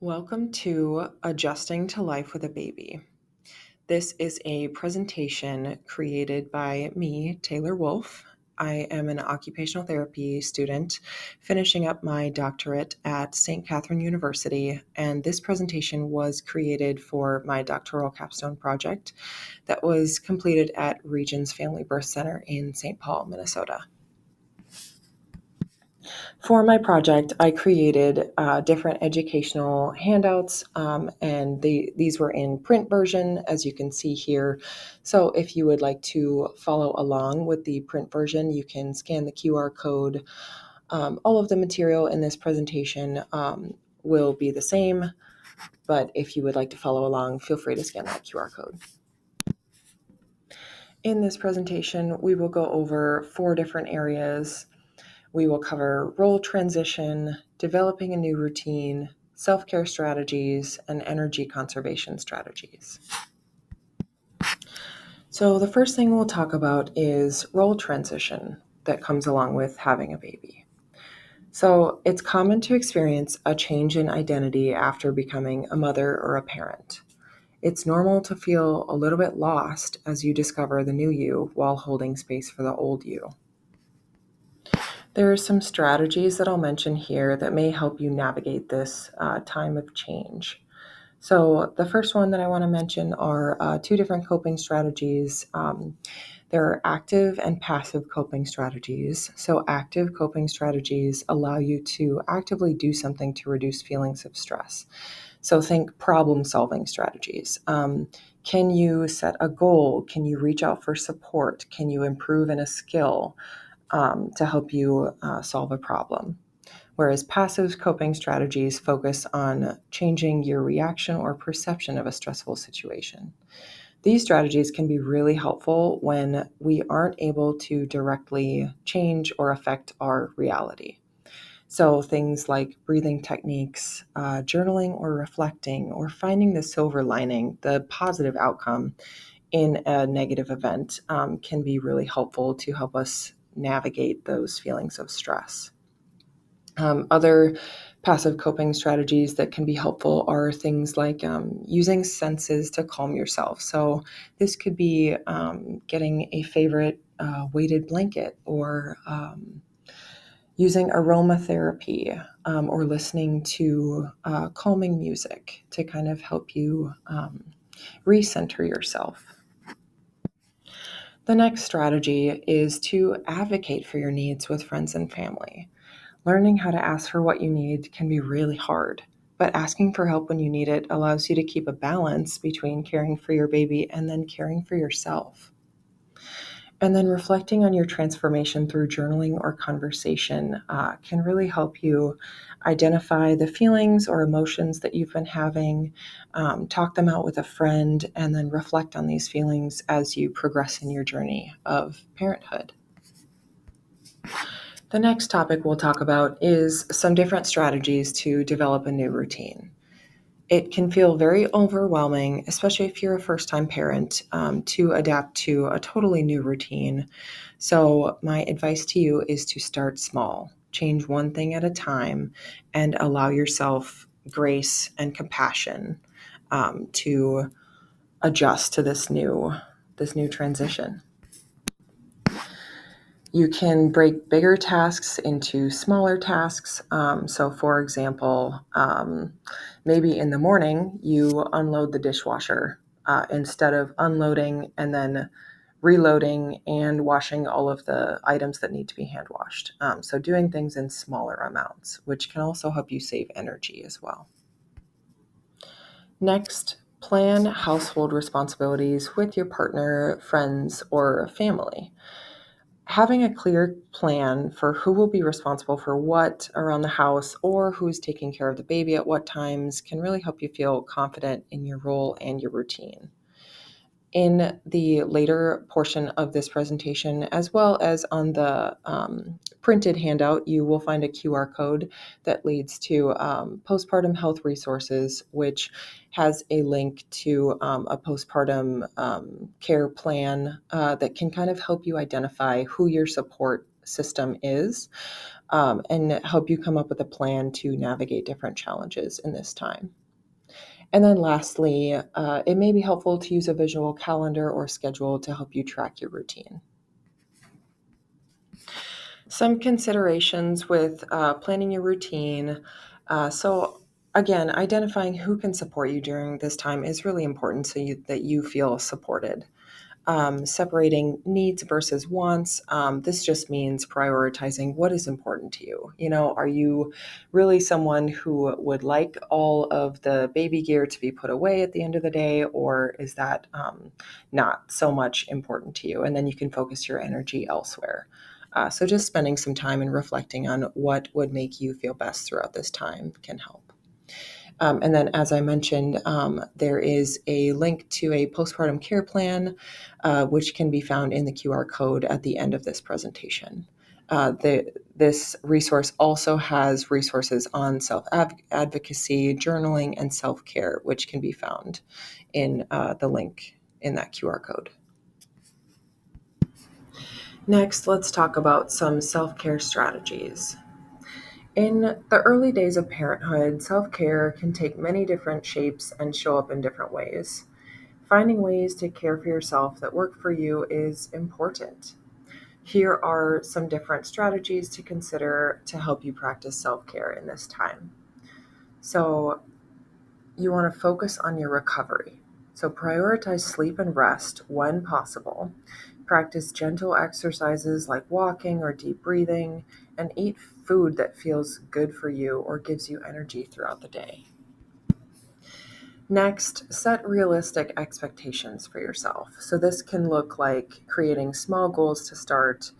Welcome to Adjusting to Life with a Baby. This is a presentation created by me, Taylor Wolfe. I am an occupational therapy student finishing up my doctorate at St. Catherine University, and this presentation was created for my doctoral capstone project that was completed at Regions Family Birth Center in St. Paul, Minnesota. For my project, I created different educational handouts, and these were in print version, as you can see here. So if you would like to follow along with the print version, you can scan the QR code. All of the material in this presentation will be the same, but if you would like to follow along, feel free to scan that QR code. In this presentation, we will go over 4 different areas. We will cover role transition, developing a new routine, self-care strategies, and energy conservation strategies. So the first thing we'll talk about is role transition that comes along with having a baby. So it's common to experience a change in identity after becoming a mother or a parent. It's normal to feel a little bit lost as you discover the new you while holding space for the old you. There are some strategies that I'll mention here that may help you navigate this time of change. So the first one that I want to mention are 2 different coping strategies. There are active and passive coping strategies. So active coping strategies allow you to actively do something to reduce feelings of stress. So think problem-solving strategies. Can you set a goal? Can you reach out for support? Can you improve in a skill? To help you solve a problem. Whereas passive coping strategies focus on changing your reaction or perception of a stressful situation. These strategies can be really helpful when we aren't able to directly change or affect our reality. So things like breathing techniques, journaling or reflecting, or finding the silver lining, the positive outcome in a negative event can be really helpful to help us navigate those feelings of stress. Other passive coping strategies that can be helpful are things like using senses to calm yourself. So this could be getting a favorite weighted blanket, or using aromatherapy, or listening to calming music to kind of help you recenter yourself. The next strategy is to advocate for your needs with friends and family. Learning how to ask for what you need can be really hard, but asking for help when you need it allows you to keep a balance between caring for your baby and then caring for yourself. And then reflecting on your transformation through journaling or conversation can really help you identify the feelings or emotions that you've been having, talk them out with a friend, and then reflect on these feelings as you progress in your journey of parenthood. The next topic we'll talk about is some different strategies to develop a new routine. It can feel very overwhelming, especially if you're a first-time parent, to adapt to a totally new routine. So my advice to you is to start small, change one thing at a time, and allow yourself grace and compassion to adjust to this new transition. You can break bigger tasks into smaller tasks. So for example, maybe in the morning you unload the dishwasher instead of unloading and then reloading and washing all of the items that need to be hand washed. So doing things in smaller amounts, which can also help you save energy as well. Next, plan household responsibilities with your partner, friends, or family. Having a clear plan for who will be responsible for what around the house, or who's taking care of the baby at what times, can really help you feel confident in your role and your routine. In the later portion of this presentation, as well as on the printed handout, you will find a QR code that leads to postpartum health resources, which has a link to a postpartum care plan that can kind of help you identify who your support system is. and help you come up with a plan to navigate different challenges in this time. And then lastly, it may be helpful to use a visual calendar or schedule to help you track your routine. Some considerations with planning your routine. So, again, identifying who can support you during this time is really important so that you feel supported. Separating needs versus wants. This just means prioritizing what is important to you. Are you really someone who would like all of the baby gear to be put away at the end of the day, or is that not so much important to you? And then you can focus your energy elsewhere. So just spending some time and reflecting on what would make you feel best throughout this time can help. And then, as I mentioned, there is a link to a postpartum care plan, which can be found in the QR code at the end of this presentation. This resource also has resources on self-advocacy, journaling, and self-care, which can be found in the link in that QR code. Next, let's talk about some self-care strategies. In the early days of parenthood, self care can take many different shapes and show up in different ways. Finding ways to care for yourself that work for you is important. Here are some different strategies to consider to help you practice self care in this time. So, you want to focus on your recovery. So, prioritize sleep and rest when possible. Practice gentle exercises like walking or deep breathing, and eat food that feels good for you or gives you energy throughout the day. Next, set realistic expectations for yourself. So, this can look like creating small goals to start.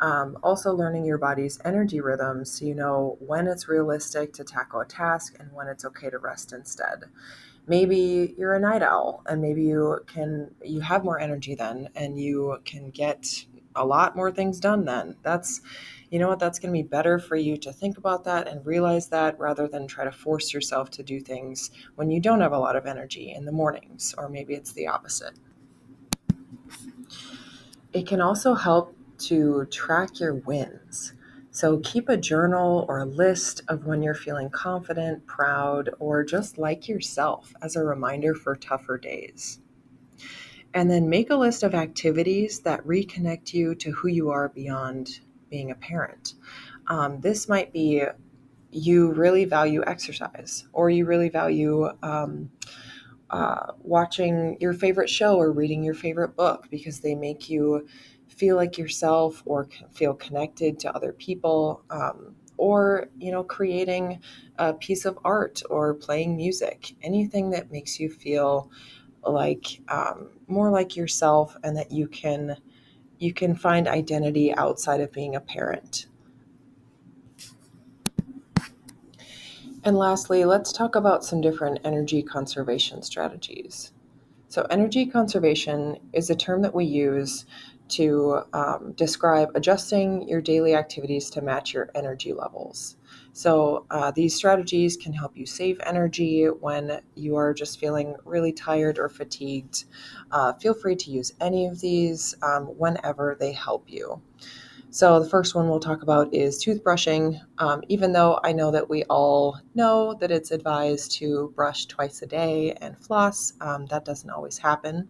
Also, learning your body's energy rhythms so you know when it's realistic to tackle a task and when it's okay to rest instead. Maybe you're a night owl and maybe you have more energy then and you can get a lot more things done then. That's going to be better for you to think about that and realize that rather than try to force yourself to do things when you don't have a lot of energy in the mornings, or maybe it's the opposite. It can also help to track your wins. So keep a journal or a list of when you're feeling confident, proud, or just like yourself as a reminder for tougher days. And then make a list of activities that reconnect you to who you are beyond being a parent. This might be you really value exercise, or you really value watching your favorite show or reading your favorite book because they make you feel like yourself or feel connected to other people, or creating a piece of art or playing music, anything that makes you feel like more like yourself, and that you can find identity outside of being a parent. And lastly, let's talk about some different energy conservation strategies. So, energy conservation is a term that we use to describe adjusting your daily activities to match your energy levels. So, these strategies can help you save energy when you are just feeling really tired or fatigued. Feel free to use any of these whenever they help you. So, the first one we'll talk about is toothbrushing. Even though I know that we all know that it's advised to brush twice a day and floss, that doesn't always happen.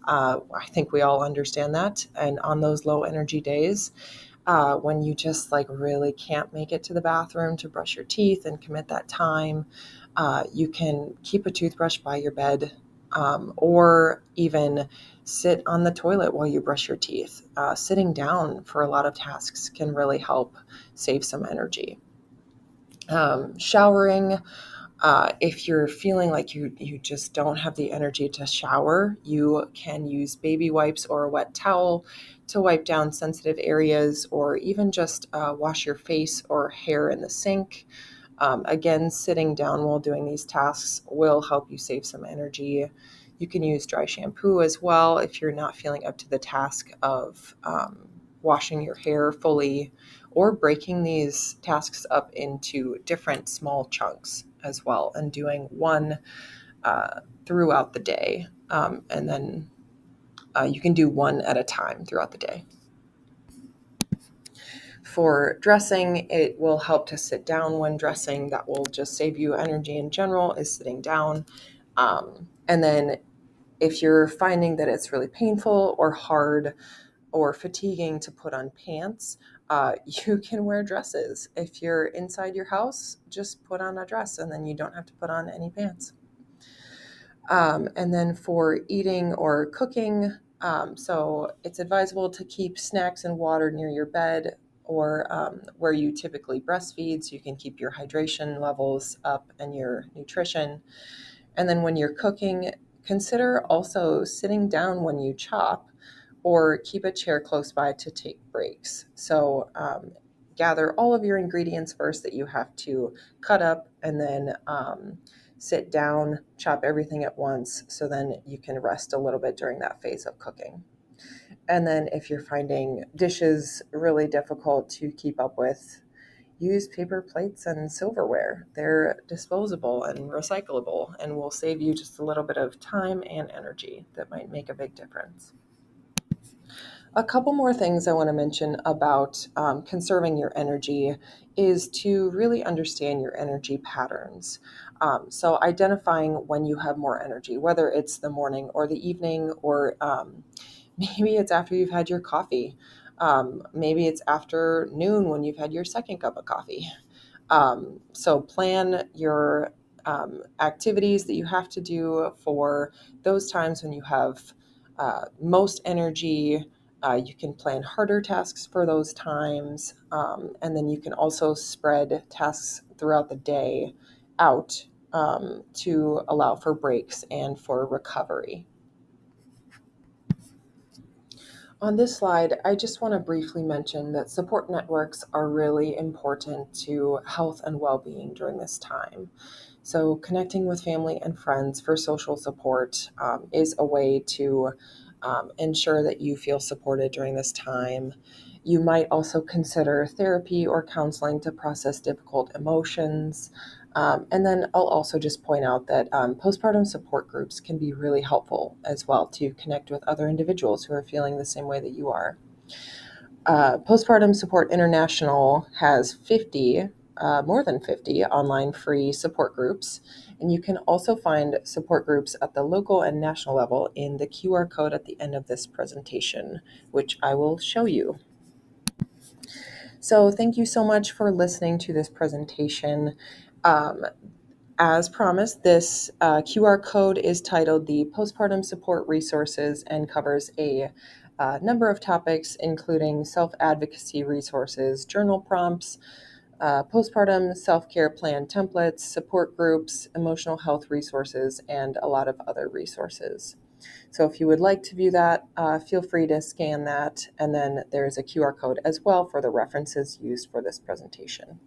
I think we all understand that. And on those low energy days, when you just like really can't make it to the bathroom to brush your teeth and commit that time, you can keep a toothbrush by your bed, or even sit on the toilet while you brush your teeth. Sitting down for a lot of tasks can really help save some energy. Showering, if you're feeling like you just don't have the energy to shower, you can use baby wipes or a wet towel to wipe down sensitive areas, or even just wash your face or hair in the sink. Again, sitting down while doing these tasks will help you save some energy. You can use dry shampoo as well if you're not feeling up to the task of washing your hair fully, or breaking these tasks up into different small chunks as well and doing one throughout the day. And then you can do one at a time throughout the day. For dressing, it will help to sit down when dressing. That will just save you energy in general, is sitting down. And then if you're finding that it's really painful or hard or fatiguing to put on pants, you can wear dresses. If you're inside your house, just put on a dress and then you don't have to put on any pants. And then for eating or cooking, so it's advisable to keep snacks and water near your bed or where you typically breastfeed so you can keep your hydration levels up and your nutrition. And then when you're cooking, consider also sitting down when you chop or keep a chair close by to take breaks. So gather all of your ingredients first that you have to cut up and then sit down, chop everything at once so then you can rest a little bit during that phase of cooking. And then if you're finding dishes really difficult to keep up with, use paper plates and silverware. They're disposable and recyclable and will save you just a little bit of time and energy that might make a big difference. A couple more things I want to mention about conserving your energy is to really understand your energy patterns. So, identifying when you have more energy, whether it's the morning or the evening, or maybe it's after you've had your coffee. Maybe it's after noon when you've had your second cup of coffee. So plan your activities that you have to do for those times when you have most energy. You can plan harder tasks for those times. And then you can also spread tasks throughout the day out to allow for breaks and for recovery. On this slide, I just want to briefly mention that support networks are really important to health and well-being during this time. So connecting with family and friends for social support is a way to ensure that you feel supported during this time. You might also consider therapy or counseling to process difficult emotions. And then I'll also just point out that postpartum support groups can be really helpful as well to connect with other individuals who are feeling the same way that you are. Postpartum Support International has 50, more than 50 online free support groups. And you can also find support groups at the local and national level in the QR code at the end of this presentation, which I will show you. So thank you so much for listening to this presentation. As promised, this QR code is titled the Postpartum Support Resources and covers a number of topics, including self-advocacy resources, journal prompts, postpartum self-care plan templates, support groups, emotional health resources, and a lot of other resources. So if you would like to view that, feel free to scan that, and then there's a QR code as well for the references used for this presentation.